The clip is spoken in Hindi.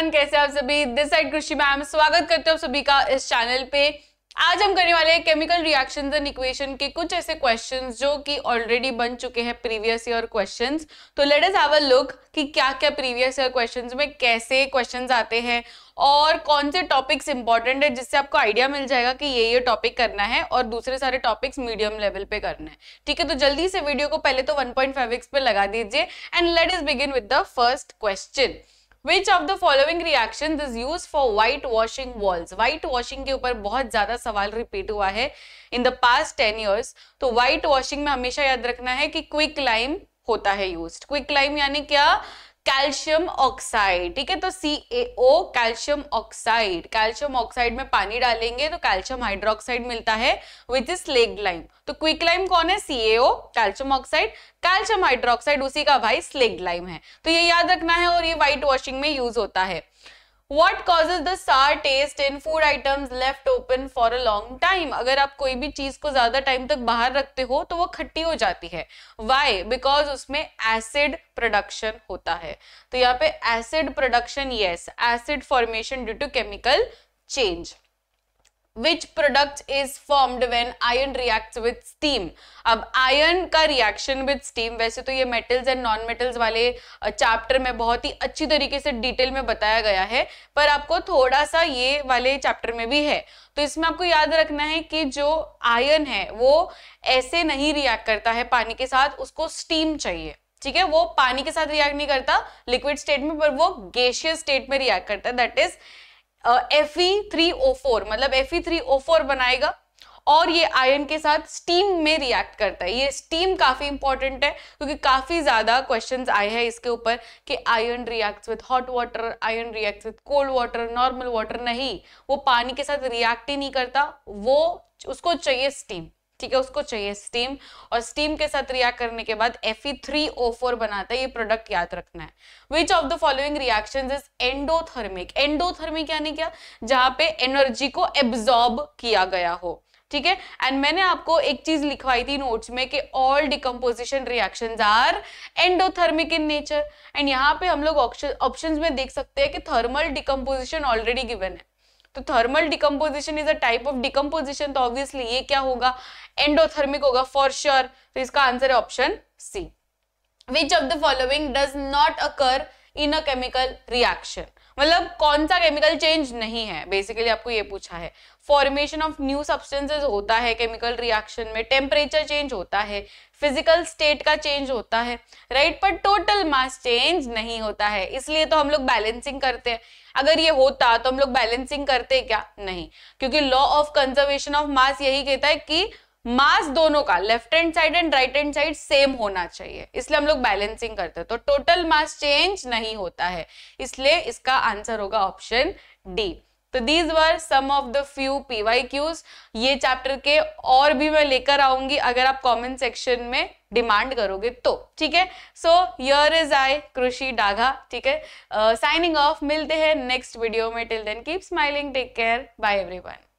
एवरीवन, कैसे आप सभी। दिस साइड कृषि मैम, स्वागत करते हैं आप सभी का इस चैनल पे। आज हम करने वाले हैं केमिकल रिएक्शंस एंड इक्वेशन के कुछ ऐसे क्वेश्चंस जो कि ऑलरेडी बन चुके हैं प्रीवियस ईयर क्वेश्चंस। तो let us have a look कि क्या क्या प्रीवियस ईयर क्वेश्चंस में कैसे क्वेश्चंस आते हैं और कौन से टॉपिक्स इंपॉर्टेंट है, जिससे आपको आइडिया मिल जाएगा कि ये टॉपिक करना है और दूसरे सारे टॉपिक्स मीडियम लेवल पे करना है। ठीक है, तो जल्दी से वीडियो को पहले तो 1.5x पे लगा दीजिए and let us begin with the first question. Which of the following reactions is used for white washing walls? White washing के ऊपर बहुत ज्यादा सवाल रिपीट हुआ है in the past 10 years। तो white washing में हमेशा याद रखना है कि क्विक लाइम होता है यूज्ड। क्विक लाइम यानी क्या? Calcium oxide. ठीक है, तो CaO calcium oxide. Calcium oxide में पानी डालेंगे तो कैल्शियम हाइड्रोक्साइड मिलता है विच इज स्लेग्ड लाइम। तो क्विक लाइम कौन है? CaO calcium oxide, calcium hydroxide उसी का भाई स्लेग्ड लाइम है। तो ये याद रखना है और ये व्हाइट वॉशिंग में यूज होता है। What causes the sour taste in food items left open for a long time? अगर आप कोई भी चीज को ज्यादा टाइम तक बाहर रखते हो तो वो खट्टी हो जाती है। Why? Because उसमें एसिड प्रोडक्शन होता है। तो यहाँ पे acid production, yes, acid formation due to chemical change. Which product is formed when iron reacts with steam? अब आयन का रिएक्शन विद स्टीम, वैसे तो ये मेटल्स एंड नॉन मेटल्स वाले चैप्टर में बहुत ही अच्छी तरीके से डिटेल में बताया गया है, पर आपको थोड़ा सा ये वाले चैप्टर में भी है। तो इसमें आपको याद रखना है कि जो आयन है वो ऐसे नहीं रिएक्ट करता है पानी के साथ, उसको स्टीम चाहिए। ठीक है, वो पानी के साथ रिएक्ट नहीं करता लिक्विड स्टेट में, पर वो गैसियस स्टेट में रिएक्ट करता है। दैट इज Fe3O4, मतलब Fe3O4 बनाएगा और ये आयन के साथ स्टीम में रिएक्ट करता है। ये स्टीम काफी इंपॉर्टेंट है क्योंकि काफी ज्यादा क्वेश्चंस आए हैं इसके ऊपर कि ion reacts with hot water, ion reacts with cold water, normal water. नहीं, वो पानी के साथ रिएक्ट ही नहीं करता, वो उसको चाहिए स्टीम। ठीक है, उसको चाहिए स्टीम, और स्टीम के साथ रिएक्ट करने के बाद Fe3O4 बनाता है। ये प्रोडक्ट याद रखना है। विच of the following reactions is endothermic? Endothermic यानी क्या? जहां पे एनर्जी को एब्जॉर्ब किया गया हो। ठीक है, एंड मैंने आपको एक चीज लिखवाई थी नोट्स में कि all decomposition reactions are endothermic in nature. And यहाँ पे हम लोग ऑप्शंस में देख सकते हैं कि थर्मल डिकम्पोजिशन ऑलरेडी गिवन है। तो thermal decomposition is a type of decomposition, तो ऑब्वियसली ये क्या होगा? एंडोथर्मिक होगा फॉर श्योर। तो इसका आंसर है option C. Which of the following does not occur in a chemical reaction? मतलब कौन सा केमिकल चेंज नहीं है, बेसिकली आपको ये पूछा है। फॉर्मेशन ऑफ न्यू सब्सटेंसेस होता है केमिकल रिएक्शन में, टेम्परेचर चेंज होता है, फिजिकल स्टेट का चेंज होता है, राइट, पर टोटल मास चेंज नहीं होता है। इसलिए तो हम लोग बैलेंसिंग करते हैं। अगर ये होता तो हम लोग बैलेंसिंग करते क्या? नहीं, क्योंकि law of conservation of mass यही कहता है कि मास दोनों का left hand side and right hand side same होना चाहिए, इसलिए हम लोग बैलेंसिंग करते हैं। तो टोटल मास चेंज नहीं होता है, इसलिए इसका आंसर होगा ऑप्शन डी। तो these were some of the few PYQs। ये चैप्टर के और भी मैं लेकर आऊंगी अगर आप कमेंट सेक्शन में डिमांड करोगे तो। ठीक है, सो हियर इज आई कृषि डागा। ठीक है, साइनिंग ऑफ। मिलते हैं नेक्स्ट वीडियो में। Till then keep smiling, take care, bye everyone.